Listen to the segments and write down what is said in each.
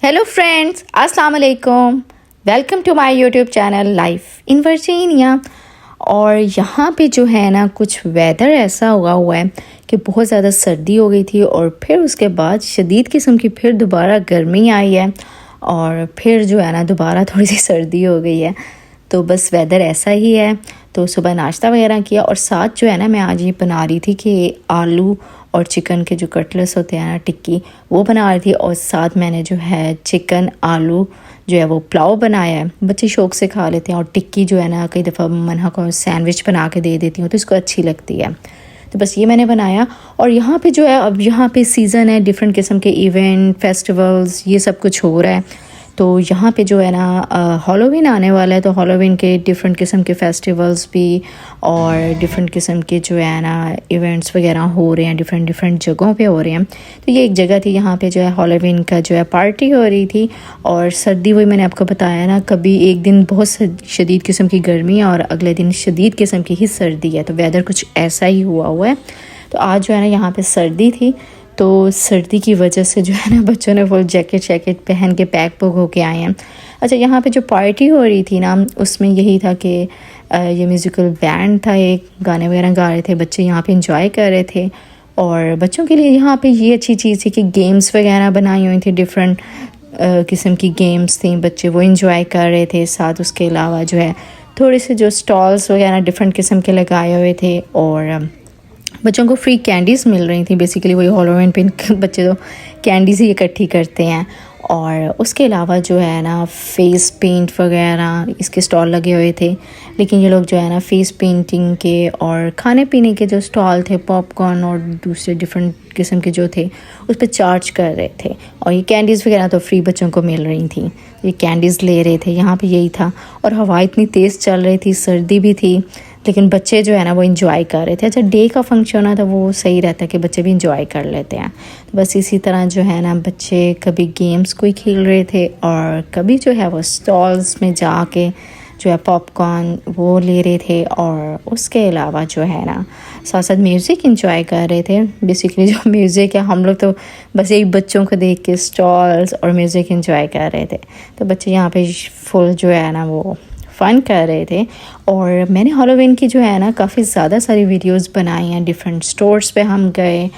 Hello friends, अस्सलाम वालेकुम। Welcome to my YouTube channel life in Virginia. और यहाँ पे जो है ना कुछ वेदर ऐसा हुआ है कि बहुत ज़्यादा सर्दी हो गई थी और फिर उसके बाद शदीद किस्म की फिर दोबारा गर्मी आई है और फिर जो है ना दोबारा थोड़ी सी सर्दी हो गई है। तो बस वेदर ऐसा ही है। तो सुबह नाश्ता वगैरह किया और साथ जो है ना मैं आज ये बना रही थी कि आलू और चिकन के जो कटलेट्स होते हैं ना टिक्की, वो बना रही थी। और साथ मैंने जो है चिकन आलू जो है वो पुलाव बनाया है। बच्चे शौक से खा लेते हैं। और टिक्की जो है ना कई दफ़ा मन्हा को सैंडविच बना के दे देती हूँ तो इसको अच्छी लगती है। तो बस ये मैंने बनाया। और यहाँ पे जो है अब यहाँ पे सीज़न है, डिफरेंट किस्म के इवेंट फेस्टिवल्स ये सब कुछ हो रहा है। तो यहाँ पे जो है ना हॉलोवीन आने वाला है, तो हॉलोवीन के डिफरेंट किस्म के फेस्टिवल्स भी और डिफरेंट किस्म के जो है ना इवेंट्स वगैरह हो रहे हैं, डिफरेंट जगहों पे हो रहे हैं। तो ये एक जगह थी, यहाँ पे जो है हॉलोवीन का जो है पार्टी हो रही थी। और सर्दी वही मैंने आपको बताया ना, कभी एक दिन बहुत शदीद किस्म की गर्मी है और अगले दिन शदीद किस्म की ही सर्दी है। तो वेदर कुछ ऐसा ही हुआ है। तो आज जो है ना यहाँ पे सर्दी थी, तो सर्दी की वजह से जो है ना बच्चों ने फुल जैकेट पहन के पैक पुक होके आए हैं। अच्छा, यहाँ पे जो पार्टी हो रही थी ना उसमें यही था कि ये म्यूज़िकल बैंड था, एक गाने वगैरह गा रहे थे, बच्चे यहाँ पे इंजॉय कर रहे थे। और बच्चों के लिए यहाँ पे ये अच्छी चीज़ थी कि गेम्स वगैरह बनाई हुई थी, डिफरेंट किस्म की गेम्स थी, बच्चे वो इंजॉय कर रहे थे। साथ उसके अलावा जो है थोड़े से जो स्टॉल्स वगैरह डिफरेंट किस्म के लगाए हुए थे और बच्चों को फ्री कैंडीज़ मिल रही थी। बेसिकली वही हॉलोवीन पे बच्चे तो कैंडीज़ ही इकट्ठी करते हैं। और उसके अलावा जो है ना फेस पेंट वगैरह इसके स्टॉल लगे हुए थे। लेकिन ये लोग जो है ना फेस पेंटिंग के और खाने पीने के जो स्टॉल थे, पॉपकॉर्न और दूसरे डिफरेंट किस्म के जो थे उस पर चार्ज कर रहे थे। और ये कैंडीज़ वगैरह तो फ्री बच्चों को मिल रही थी, ये कैंडीज़ ले रहे थे। यहाँ पे यही था। और हवा इतनी तेज़ चल रही थी, सर्दी भी थी, लेकिन बच्चे जो है ना वो इंजॉय कर रहे थे। अच्छा, डे का फंक्शन है तो वो सही रहता है कि बच्चे भी इंजॉय कर लेते हैं। तो बस इसी तरह जो है ना बच्चे कभी गेम्स कोई खेल रहे थे और कभी जो है वो स्टॉल्स में जाके जो है पॉपकॉर्न वो ले रहे थे। और उसके अलावा जो है ना साथ साथ म्यूज़िक इंजॉय कर रहे थे। बेसिकली जो म्यूज़िक है, हम लोग तो बस यही बच्चों को देख के स्टॉल्स और म्यूज़िक इंजॉय कर रहे थे। तो बच्चे यहाँ पे फुल जो है ना वो फ़न कर रहे थे। और मैंने हॉलोवीन की जो है ना काफ़ी ज़्यादा सारी वीडियोस बनाई हैं। डिफरेंट स्टोर्स पे हम गए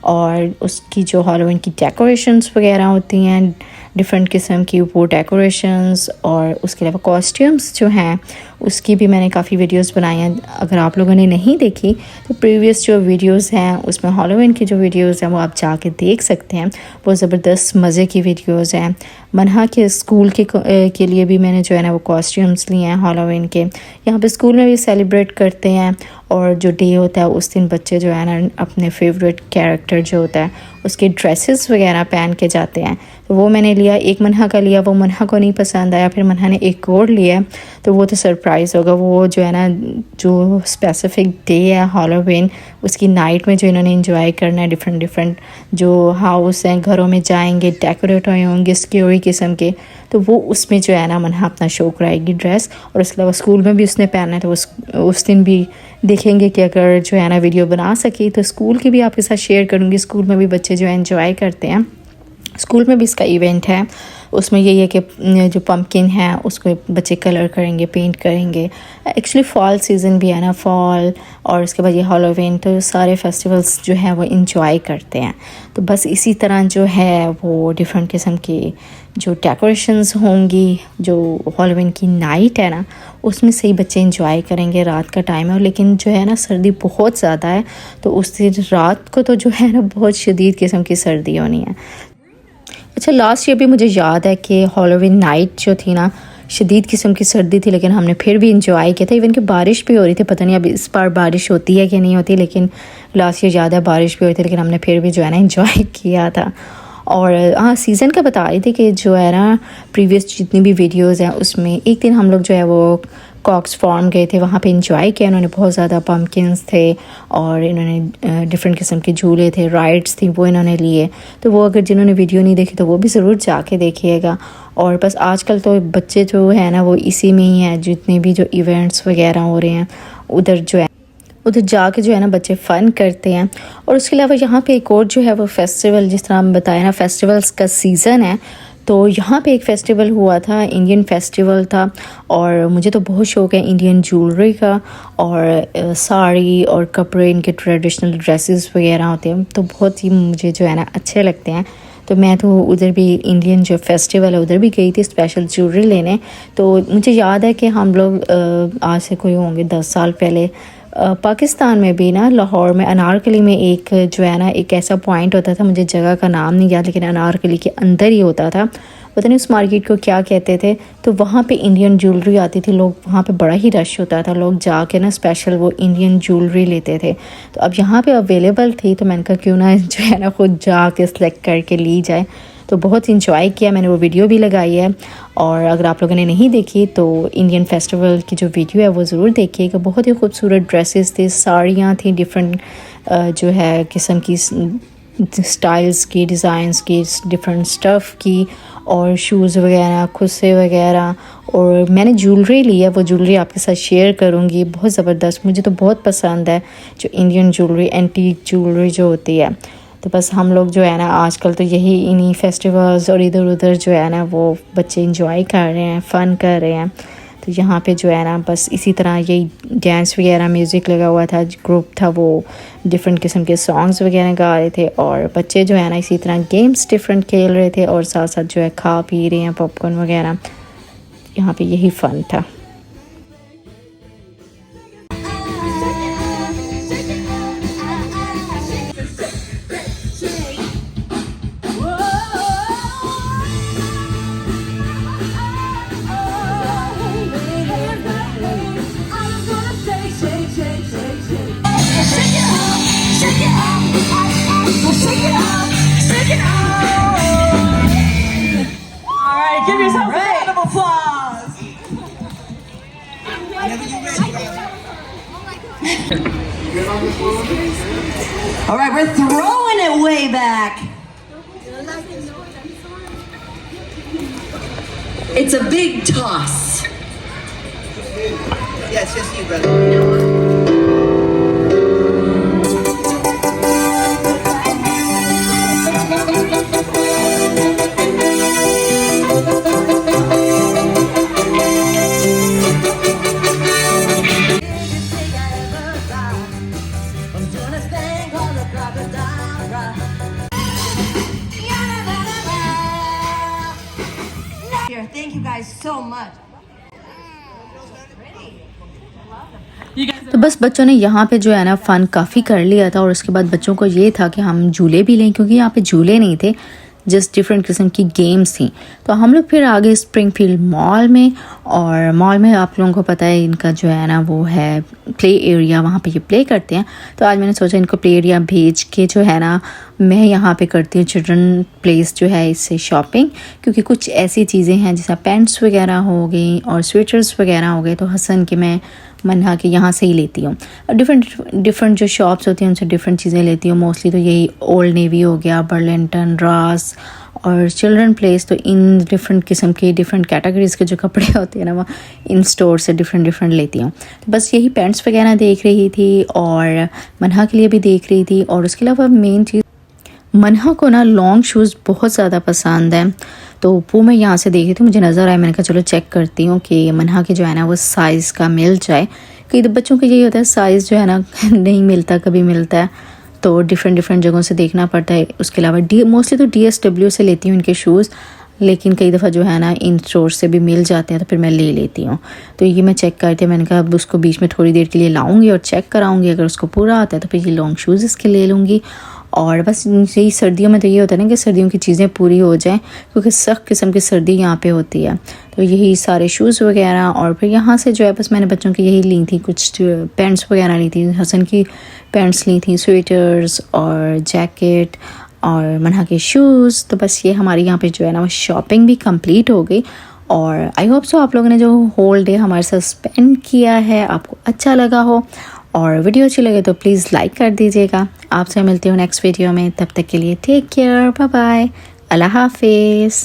और उसकी जो हॉलोवीन की डेकोरेशंस वगैरह होती हैं, डिफरेंट किस्म की वो डेकोरेशंस और उसके अलावा कॉस्ट्यूम्स जो हैं उसकी भी मैंने काफ़ी वीडियोस बनाई हैं। अगर आप लोगों ने नहीं देखी तो प्रीवियस जो वीडियोस हैं उसमें हॉलोवीन की जो वीडियोस हैं वो आप जाके देख सकते हैं। बहुत ज़बरदस्त मज़े की वीडियोस हैं। मन्हा के स्कूल के लिए भी मैंने जो है ना वो कॉस्ट्यूम्स लिए हैं हॉलोवीन के। यहाँ पे स्कूल में भी सेलिब्रेट करते हैं और जो डे होता है उस दिन बच्चे जो है ना अपने फेवरेट कैरेक्टर जो होता है उसके ड्रेसेस वगैरह पहन के जाते हैं। तो वो मैंने लिया, एक मन्हा का लिया, वो मन्हा को नहीं पसंद आया, फिर मन्हा ने एक और लिया। तो वो तो सरप्राइज़ होगा। वो जो है ना जो स्पेसिफिक डे है हॉलोवीन उसकी नाइट में जो इन्होंने इंजॉय करना है, डिफरेंट जो हाउस हैं घरों में जाएंगे, डेकोरेट हुए होंगे स्क्योरी किस्म के, तो वो उसमें जो है ना मन्हा अपना शो कराएगी ड्रेस। और उसके अलावा स्कूल में भी उसने पहना है तो उस दिन भी देखेंगे कि अगर जो है ना वीडियो बना सकी तो स्कूल की भी आपके साथ शेयर करूँगी। स्कूल में भी बच्चे जो है एंजॉय करते हैं। स्कूल में भी इसका इवेंट है, उसमें यही है कि जो पम्पकिन है उसको बच्चे कलर करेंगे, पेंट करेंगे। एक्चुअली फॉल सीज़न भी है ना, फॉल और उसके बाद ये हॉलोवीन, तो सारे फेस्टिवल्स जो है वो इंजॉय करते हैं। तो बस इसी तरह जो है वो डिफरेंट किस्म की जो डेकोरेशंस होंगी, जो हॉलोवीन की नाइट है ना उसमें सही बच्चे इंजॉय करेंगे। रात का टाइम है लेकिन जो है ना सर्दी बहुत ज़्यादा है, तो उस दिन रात को तो जो है ना बहुत शदीद किस्म की सर्दी होनी है। अच्छा, लास्ट ईयर भी मुझे याद है कि हॉलोवीन नाइट जो थी ना शदीद किस्म की सर्दी थी, लेकिन हमने फिर भी इंजॉय किया था। इवन कि बारिश भी हो रही थी, पता नहीं अब इस बार बारिश होती है कि नहीं होती, लेकिन लास्ट ईयर ज़्यादा बारिश भी हुई थी, लेकिन हमने फिर भी जो है ना इंजॉय किया था। और हाँ, सीज़न का बता रही थी कि जो है ना प्रीवियस जितनी भी वीडियोज़ हैं उसमें एक दिन हम लोग जो है वो कॉक्स फार्म गए थे, वहाँ पे इंजॉय किया। उन्होंने बहुत ज़्यादा पम्पकिन्स थे और इन्होंने डिफरेंट किस्म के झूले थे, राइड्स थी, वो इन्होंने लिए। तो वो अगर जिन्होंने वीडियो नहीं देखी तो वो भी ज़रूर जाके देखिएगा। और बस आजकल तो बच्चे जो है ना वो इसी में ही हैं, जितने भी जो इवेंट्स वगैरह हो रहे हैं उधर जो है उधर जाके जो है ना बच्चे फ़न करते हैं। और उसके अलावा यहाँ पे एक और जो है वो फेस्टिवल, जिस तरह हम बताया ना फेस्टिवल्स का सीज़न है, तो यहाँ पे एक फ़ेस्टिवल हुआ था, इंडियन फेस्टिवल था, और मुझे तो बहुत शौक़ है इंडियन ज्वेलरी का, और साड़ी और कपड़े, इनके ट्रेडिशनल ड्रेसेस वगैरह होते हैं तो बहुत ही मुझे जो है ना अच्छे लगते हैं। तो मैं तो उधर भी इंडियन जो फेस्टिवल है उधर भी गई थी स्पेशल ज्वेलरी लेने। तो मुझे याद है कि हम लोग आज से कोई होंगे 10 साल पहले पाकिस्तान में भी ना, लाहौर में अनारकली में एक जो है ना एक ऐसा पॉइंट होता था, मुझे जगह का नाम नहीं याद, लेकिन अनारकली के अंदर ही होता था, पता नहीं उस मार्केट को क्या कहते थे। तो वहाँ पे इंडियन ज्वेलरी आती थी, लोग वहाँ पे बड़ा ही रश होता था, लोग जाके ना स्पेशल वो इंडियन ज्वेलरी लेते थे। तो अब यहाँ पे अवेलेबल थी तो मैंने कहा क्यों ना जो है ना खुद जाके सेलेक्ट करके ली जाए। तो बहुत इंजॉय किया मैंने, वो वीडियो भी लगाई है, और अगर आप लोगों ने नहीं देखी तो इंडियन फेस्टिवल की जो वीडियो है वो ज़रूर देखिएगा। बहुत ही खूबसूरत ड्रेसेस थे, साड़ियाँ थी डिफरेंट जो है किस्म की, स्टाइल्स की, डिज़ाइंस की, डिफरेंट स्टफ़ की, और शूज़ वगैरह, खुस्से वगैरह। और मैंने ज्वेलरी ली है, वो ज्वेलरी आपके साथ शेयर करूँगी, बहुत ज़बरदस्त, मुझे तो बहुत पसंद है जो इंडियन ज्वेलरी, एंटीक ज्वेलरी जो होती है। तो बस हम लोग जो है ना आजकल तो यही इन्हीं फेस्टिवल्स और इधर उधर जो है ना वो बच्चे इंजॉय कर रहे हैं, फ़न कर रहे हैं। तो यहाँ पे जो है ना बस इसी तरह यही डांस वगैरह, म्यूज़िक लगा हुआ था, ग्रुप था, वो डिफरेंट किस्म के सॉन्ग्स वगैरह गा रहे थे, और बच्चे जो है ना इसी तरह गेम्स डिफरेंट खेल रहे थे, और साथ साथ जो है खा पी रहे हैं पॉपकॉर्न वगैरह। यहाँ पे यही फ़न था। Give yourself a round of applause. All right, we're throwing it way back. It's a big toss. Yeah, it's just you, brother. Thank you guys so much. तो बस बच्चों ने यहाँ पे जो है ना फ़न काफ़ी कर लिया था, और उसके बाद बच्चों को ये था कि हम झूले भी लें, क्योंकि यहाँ पे झूले नहीं थे, जस्ट डिफरेंट किस्म की गेम्स थी। तो हम लोग फिर आगे स्प्रिंगफील्ड मॉल में, और मॉल में आप लोगों को पता है इनका जो है ना वो है प्ले एरिया, वहाँ पे ये प्ले करते हैं। तो आज मैंने सोचा इनको प्ले एरिया भेज के जो है ना मैं यहाँ पे करती हूँ चिल्ड्रन प्लेस जो है इससे शॉपिंग, क्योंकि कुछ ऐसी चीज़ें हैं जैसा पेंट्स वगैरह हो गई और स्वेटर्स वगैरह हो गए, तो हसन के मैं मन्हा के यहाँ से ही लेती हूँ। डिफरेंट जो शॉप्स होती हैं उनसे डिफरेंट चीज़ें लेती हूँ। मोस्टली तो यही ओल्ड नेवी हो गया, बर्लिंगटन, रास और चिल्ड्रन प्लेस। तो इन डिफरेंट किस्म के डिफरेंट कैटेगरीज़ के जो कपड़े होते हैं ना वो इन स्टोर से डिफरेंट लेती हूँ। तो बस यही पेंट्स वगैरह देख रही थी, और मन्हा के लिए भी देख रही थी। और उसके अलावा मेन चीज़, मन्हा को ना लॉन्ग शूज़ बहुत ज़्यादा पसंद है, तो वो मैं यहाँ से देख रही थी, मुझे नज़र आया, मैंने कहा चलो चेक करती हूँ कि मन्हा के जो है ना वो साइज़ का मिल जाए। कई बच्चों को यही होता है साइज़ जो है ना नहीं मिलता, कभी मिलता है, तो डिफरेंट जगहों से देखना पड़ता है। उसके अलावा मोस्टली तो DSW से लेती हूँ इनके शूज़, लेकिन कई दफ़ा जो है ना इन स्टोर से भी मिल जाते हैं तो फिर मैं ले लेती हूँ। तो ये मैं चेक करती हूँ, मैंने कहा अब उसको बीच में थोड़ी देर के लिए लाऊंगी और चेक कराऊंगी, अगर उसको पूरा आता है तो फिर ये लॉन्ग शूज़ इसके ले लूँगी। और बस यही सर्दियों में तो ये होता है ना कि सर्दियों की चीज़ें पूरी हो जाएं, क्योंकि सख्त किस्म की सर्दी यहाँ पे होती है। तो यही सारे शूज़ वगैरह, और फिर यहाँ से जो है बस मैंने बच्चों की यही ली थी, कुछ पैंट्स वगैरह ली थी, हसन की पैंट्स ली थी, स्वेटर्स और जैकेट और मन्हा के शूज़। तो बस ये हमारी यहाँ पे जो है ना वो शॉपिंग भी कंप्लीट हो गई। और आई होप सो आप लोगों ने जो होल डे हमारे साथ स्पेंड किया है आपको अच्छा लगा हो, और वीडियो अच्छी लगे तो प्लीज़ लाइक कर दीजिएगा। आपसे मिलती हूँ नेक्स्ट वीडियो में, तब तक के लिए टेक केयर, बाय बाय, अल्लाह हाफिज़।